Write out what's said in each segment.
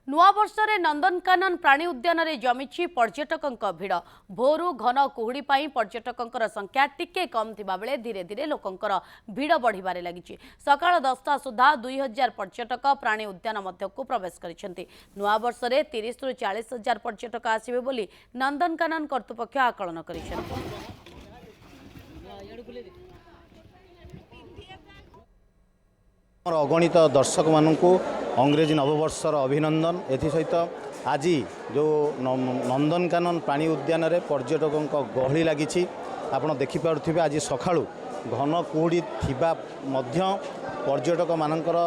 नुआ वर्ष में नंदनकानन प्राणी उद्यान रे जमी पर्यटकों भिड़ भोरु घन कुहुड़ी पर्यटकों संख्या टिके कम थिबा बेले धीरे धीरे लोकंकर भिड़ बढ़िबारे लगी। सकाळ 10टा सुधा 2000 पर्यटक प्राणी उद्यान मध्यकु प्रवेश करिसेंती। नुआ वर्ष में 30 रु 40 हजार पर्यटक आसिबे बोली नंदनकानन कर्तृपक्ष आकलन करिसेंती। अगणित दर्शक मानू अंग्रेजी नववर्षर अभिनंदन। एसत आज जो नंदनकानन प्राणी उद्यान रे पर्यटकों गहली लगी आप देखिपे। आज सका घन कुहुड़ी थिबा मध्य पर्यटक मानकर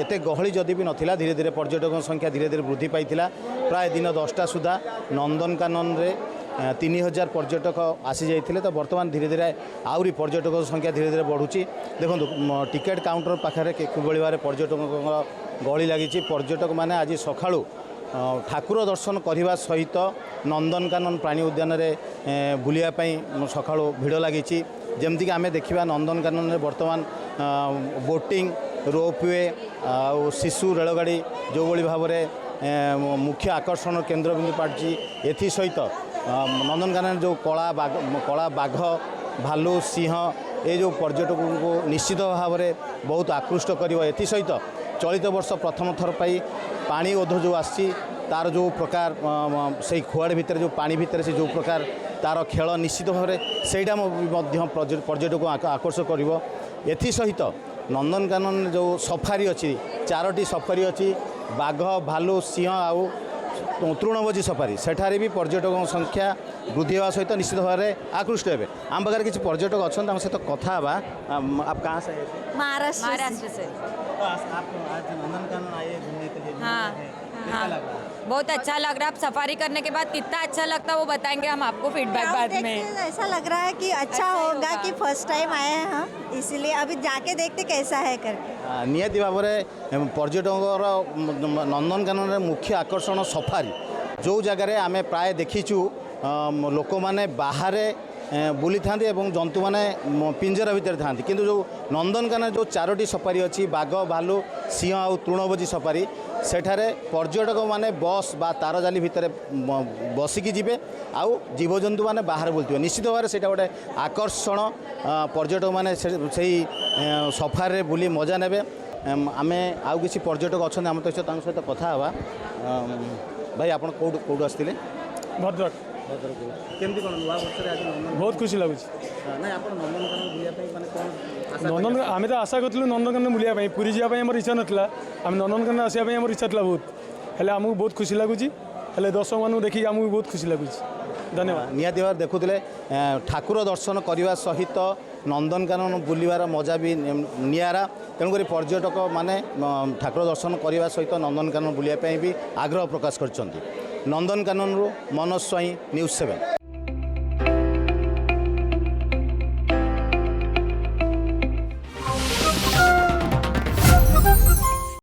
एते गहली जदि भी नथिला धीरे धीरे पर्यटकों संख्या धीरे धीरे वृद्धि पाइथिला। प्राय दिन 10टा सुधा नंदनकानन रे 3000 पर्यटक आसी जाइए। तो बर्तमान धीरे धीरे आउरी पर्यटकों संख्या धीरे धीरे बढ़ुची। देखो टिकेट काउंटर पाखे किभली भाव पर्यटकों गहली लगी। पर्यटक मैंने आज सका ठाकुर दर्शन करने सहित नंदनकानन प्राणी उद्यान में बुलायापी सका भिड़ लगी। जमती आम देखा नंदनकानन में बर्तमान बोटिंग रोपवे आ शिशु रेलगाड़ी जो भाव में मुख्य आकर्षण केन्द्रबिंदु पार्टी। एसत नंदनकानन जो कला बाघ भालू सिंह ये जो पर्यटकों को निश्चित भाव में बहुत आकृष्ट कर। एसत चलित वर्ष प्रथम थर पाई पानी ओध जो आसी तार जो प्रकार से खुआड़ भितर जो पानी भितर से जो प्रकार तार खेल निश्चित भाव में सहीटा पर्यटक को आकर्षक कर। एसत नंदनकानन जो सफारी अच्छी 4टी सफारी अच्छी बाघ भालू सिंह आउ तृणभोजी सफारी सेठारे भी पर्यटकों संख्या वृद्धि होगा सहित निश्चित भाव में आकृष्ट हे। आम पाखे किसी पर्यटक अच्छा सहित कथा आप कहाँ से आए थे? महाराष्ट्र से। तो आप आज नंदनकानन आए घूमने के लिए? हाँ, बहुत अच्छा लग रहा है। आप सफारी करने के बाद कितना अच्छा लगता है वो बताएंगे हम आपको फीडबैक बाद में। ऐसा लग रहा है कि अच्छा होगा कि फर्स्ट टाइम आए हैं हम, इसीलिए अभी जाके देखते कैसा है करके। नियति भाव में पर्यटकों नंदनकानन मुख्य आकर्षण सफारी जो जगार आम प्राय देखीचु लोक मैंने बाहर बुली था जंतु मैंने पिंजरा भितर था। किंतु जो नंदनकानन जो 4टी सफारी अच्छी बाघ भालू सिंह आउ तृणभोजी सफारी सेठारे पर्यटक माने बस बा तार जाली भितर बसिकी जिबे आउ जीवजंतु माने बाहर बुलथिबे। निश्चित भाव से गोटे आकर्षण पर्यटक माने से सफारी बुली मजा नेबे। आमे आउ किसी पर्यटक अच्छा आम तो सहित कथा हवा। भाई आप कौटू आसते? भद्रक। केमती कौन नुआ वर्ष आज बहुत खुशी लगुच ना आप नंदनकानन बुलाया नंदन आम तो आशा करूँ नंदनकानन बुलाया पूरी जावाई आम इच्छा नाला आम नंदनकानन आसापी आम इच्छा था बहुत हेल्ले आमको बहुत खुशी लगुच हेल्ले दर्शक मानू देखिए आमको बहुत खुशी लगुच। धन्यवाद। निहाती भाव देखुले ठाकुर दर्शन करने सहित नंदनकानन बुलवार मजा भी निरा। तेणुक पर्यटक माने ठाकुर दर्शन करने सहित नंदनकानन बुलायापी भी आग्रह प्रकाश कर। नंदनकानन मनोज स्वाई न्यूज़ 7।